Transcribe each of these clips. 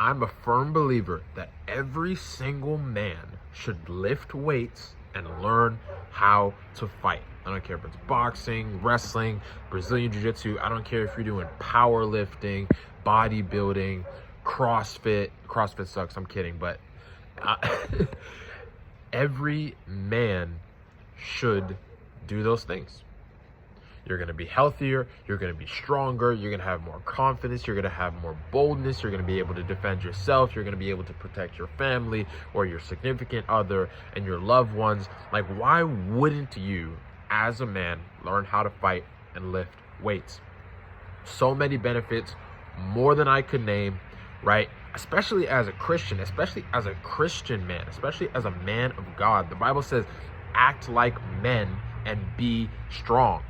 I'm a firm believer that every single man should lift weights and learn how to fight. I don't care if it's boxing, wrestling, Brazilian Jiu-Jitsu. I don't care if you're doing powerlifting, bodybuilding, CrossFit. CrossFit sucks, I'm kidding, but every man should do those things. You're going to be healthier, you're going to be stronger, you're going to have more confidence, you're going to have more boldness, you're going to be able to defend yourself, you're going to be able to protect your family or your significant other and your loved ones. Like, why wouldn't you, as a man, learn how to fight and lift weights? So many benefits, more than I could name, right? Especially as a Christian, especially as a Christian man, especially as a man of God. The Bible says, act like men and be strong.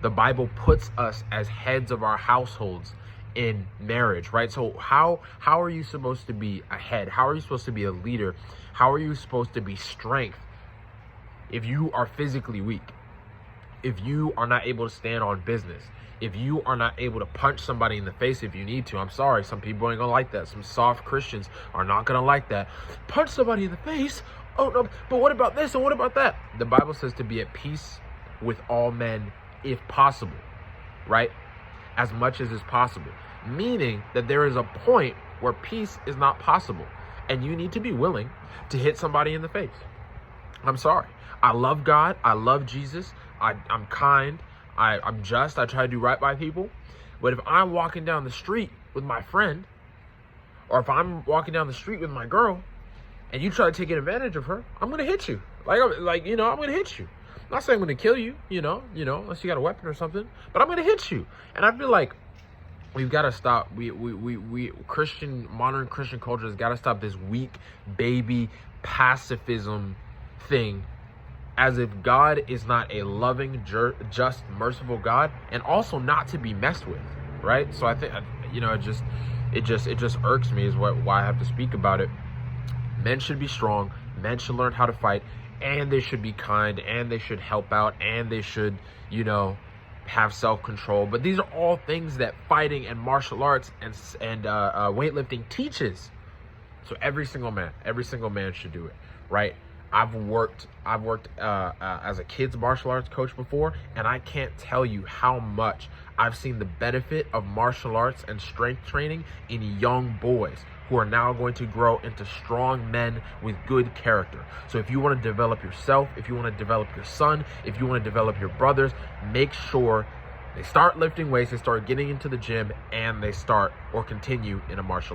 The Bible puts us as heads of our households in marriage, right? So how are you supposed to be a head? How are you supposed to be a leader? How are you supposed to be strength if you are physically weak? If you are not able to stand on business? If you are not able to punch somebody in the face if you need to? I'm sorry, some people ain't gonna like that. Some soft Christians are not gonna like that. Punch somebody in the face? Oh no, but what about this and what about that? The Bible says to be at peace with all men if possible, right? As much as is possible. Meaning that there is a point where peace is not possible and you need to be willing to hit somebody in the face. I'm sorry. I love God. I love Jesus. I'm kind. I'm just. I try to do right by people. But if I'm walking down the street with my friend, or if I'm walking down the street with my girl and you try to take advantage of her, I'm going to hit you. I'm going to hit you. I'm not saying I'm going to kill you, unless you got a weapon or something, but I'm going to hit you. And I feel like we've got to stop. Modern Christian culture has got to stop this weak baby pacifism thing, as if God is not a loving, just, merciful God, and also not to be messed with, right? So I think, it just irks me is why I have to speak about it. Men should be strong. Men should learn how to fight. And they should be kind, and they should help out, and they should, have self-control. But these are all things that fighting and martial arts and weightlifting teaches. So every single man should do it, right? I've worked as a kids martial arts coach before, and I can't tell you how much I've seen the benefit of martial arts and strength training in young boys who are now going to grow into strong men with good character. So if you want to develop yourself, if you want to develop your son, if you want to develop your brothers, make sure they start lifting weights, they start getting into the gym, and they start or continue in a martial